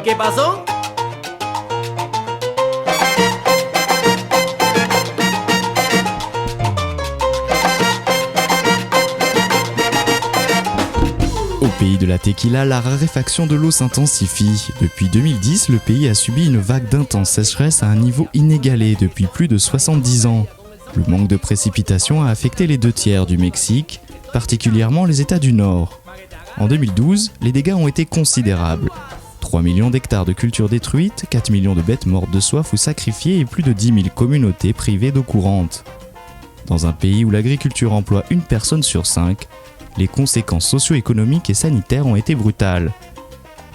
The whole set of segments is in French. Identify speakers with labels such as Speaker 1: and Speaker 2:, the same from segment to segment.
Speaker 1: ¿Qué pasó?
Speaker 2: Au pays de la tequila, la raréfaction de l'eau s'intensifie. Depuis 2010, le pays a subi une vague d'intense sécheresse à un niveau inégalé depuis plus de 70 ans. Le manque de précipitations a affecté les 2/3 du Mexique, particulièrement les États du Nord. En 2012, les dégâts ont été considérables. 3 millions d'hectares de cultures détruites, 4 millions de bêtes mortes de soif ou sacrifiées et plus de 10 000 communautés privées d'eau courante. Dans un pays où l'agriculture emploie une personne sur 5, les conséquences socio-économiques et sanitaires ont été brutales.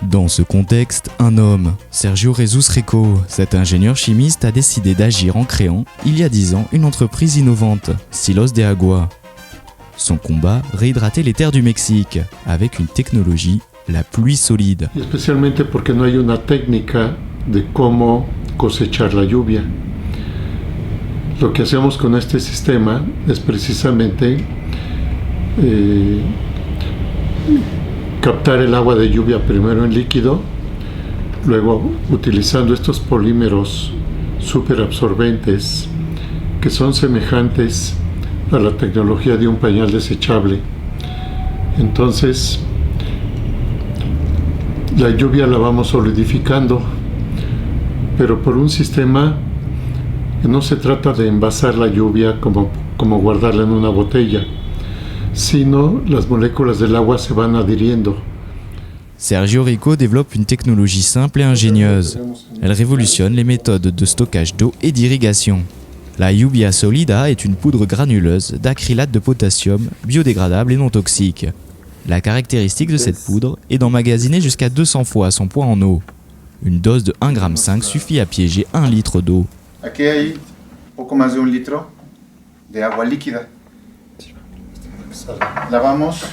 Speaker 2: Dans ce contexte, un homme, Sergio Jesus Rico, cet ingénieur chimiste a décidé d'agir en créant, il y a 10 ans, une entreprise innovante, Silos de Agua. Son combat, réhydrater les terres du Mexique, avec une technologie, la pluie solide.
Speaker 3: Y especialmente porque no hay una técnica de cómo cosechar la lluvia. Lo que hacemos con este sistema es precisamente captar el agua de lluvia primero en líquido, luego utilizando estos polímeros superabsorbentes que son semejantes a la tecnología de un pañal desechable. Entonces, la lluvia la vamos solidificando, pero por un sistema que no se trata de envasar la lluvia como guardarla en una botella, sino las moléculas del agua se van adhiriendo.
Speaker 2: Sergio Rico développe une technologie simple et ingénieuse. Elle révolutionne les méthodes de stockage d'eau et d'irrigation. La lluvia solida est une poudre granuleuse d'acrylate de potassium, biodégradable et non toxique. La caractéristique de cette poudre est d'emmagasiner jusqu'à 200 fois son poids en eau. Une dose de 1,5 g suffit à piéger 1 litre d'eau.
Speaker 4: Aquí hay poco más de 1 litro de agua líquida. La vamos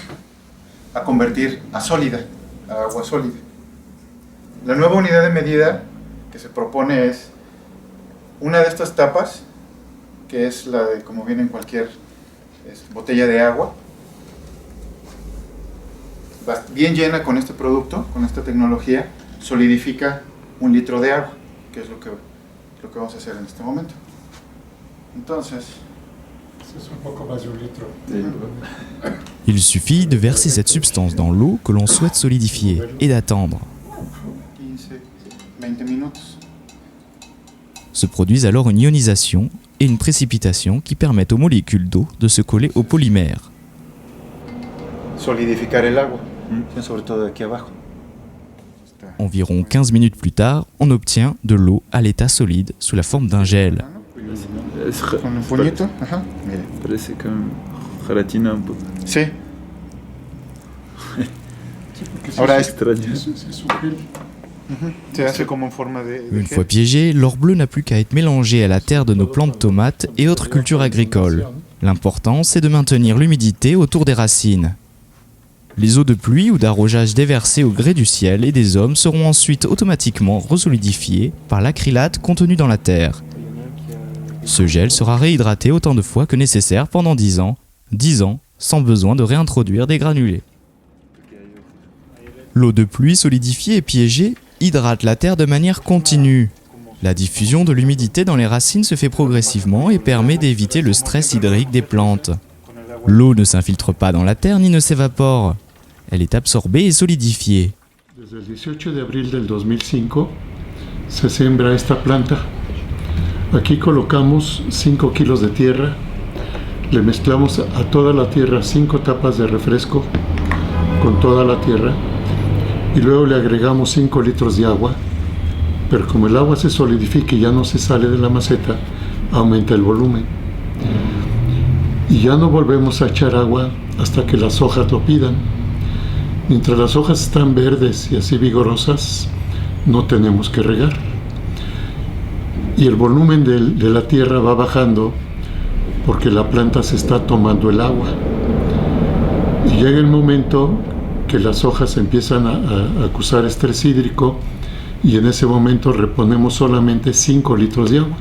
Speaker 4: a convertir a sólida, a agua sólida. La nueva unidad de medida que se propone es una de estas tapas, que es la de como viene en cualquier botella de agua, bien llena con este producto, con esta tecnología, solidifica 1 litro de agua, que es lo que vamos a hacer en este momento. Entonces,
Speaker 2: il suffit de verser cette substance dans l'eau que l'on souhaite solidifier et d'attendre.
Speaker 4: 15-20 minutos.
Speaker 2: Se produisent alors une ionisation et une précipitation qui permettent aux molécules d'eau de se coller au polymère.
Speaker 4: Solidificar el agua, sobre todo aquí abajo.
Speaker 2: Environ 15 minutes plus tard, on obtient de l'eau à l'état solide sous la forme d'un gel.
Speaker 4: Con un puñito, ajá, mire.
Speaker 5: Parece como gelatina un poco.
Speaker 4: Sí. Ahora es
Speaker 5: extraño.
Speaker 4: se hace como en forma de
Speaker 2: Une fois piégé, l'or bleu n'a plus qu'à être mélangé à la terre de nos plantes tomates et autres cultures agricoles. L'important, c'est de maintenir l'humidité autour des racines. Les eaux de pluie ou d'arrosage déversées au gré du ciel et des hommes seront ensuite automatiquement resolidifiées par l'acrylate contenu dans la terre. Ce gel sera réhydraté autant de fois que nécessaire pendant 10 ans, sans besoin de réintroduire des granulés. L'eau de pluie solidifiée et piégée hydrate la terre de manière continue. La diffusion de l'humidité dans les racines se fait progressivement et permet d'éviter le stress hydrique des plantes. L'eau ne s'infiltre pas dans la terre ni ne s'évapore. Elle est absorbée et solidifiée.
Speaker 3: Desde el 18 de abril del 2005 se siembra esta planta. Aquí colocamos 5 kilos de tierra, le mezclamos a toda la tierra 5 tapas de refresco con toda la tierra y luego le agregamos 5 litros de agua, pero como el agua se solidifica y ya no se sale de la maceta, aumenta el volumen. Y ya no volvemos a echar agua hasta que las hojas lo pidan. Mientras las hojas están verdes y así vigorosas, no tenemos que regar. Y el volumen de la tierra va bajando porque la planta se está tomando el agua. Y llega el momento que las hojas empiezan a acusar estrés hídrico y en ese momento reponemos solamente 5 litros de agua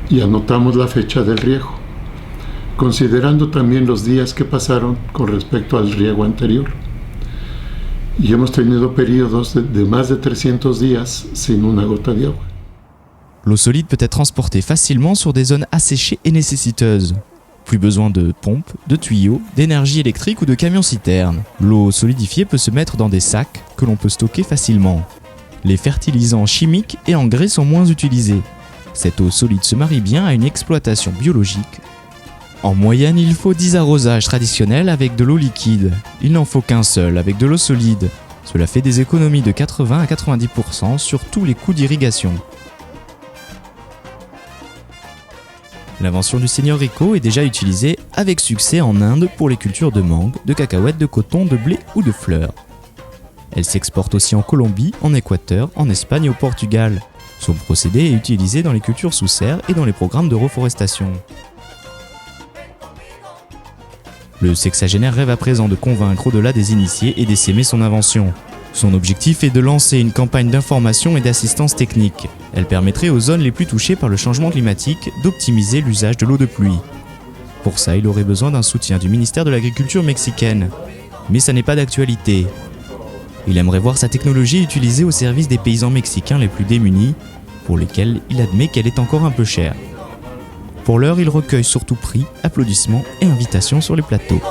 Speaker 3: y anotamos la fecha del riego, considerando también los días que pasaron con respecto al riego anterior. y hemos tenido periodos de más de 300 días sin una gota de agua.
Speaker 2: L'eau solide peut être transportée facilement sur des zones asséchées et nécessiteuses. Plus besoin de pompes, de tuyaux, d'énergie électrique ou de camions-citernes. L'eau solidifiée peut se mettre dans des sacs que l'on peut stocker facilement. Les fertilisants chimiques et engrais sont moins utilisés. Cette eau solide se marie bien à une exploitation biologique. En moyenne, il faut 10 arrosages traditionnels avec de l'eau liquide. Il n'en faut qu'un seul avec de l'eau solide. Cela fait des économies de 80 à 90% sur tous les coûts d'irrigation. L'invention du Seigneur Rico est déjà utilisée avec succès en Inde pour les cultures de mangue, de cacahuètes, de coton, de blé ou de fleurs. Elle s'exporte aussi en Colombie, en Équateur, en Espagne et au Portugal. Son procédé est utilisé dans les cultures sous serre et dans les programmes de reforestation. Le sexagénaire rêve à présent de convaincre au-delà des initiés et d'essaimer son invention. Son objectif est de lancer une campagne d'information et d'assistance technique. Elle permettrait aux zones les plus touchées par le changement climatique d'optimiser l'usage de l'eau de pluie. Pour ça, il aurait besoin d'un soutien du ministère de l'Agriculture mexicaine. Mais ça n'est pas d'actualité. Il aimerait voir sa technologie utilisée au service des paysans mexicains les plus démunis, pour lesquels il admet qu'elle est encore un peu chère. Pour l'heure, il recueille surtout prix, applaudissements et invitations sur les plateaux.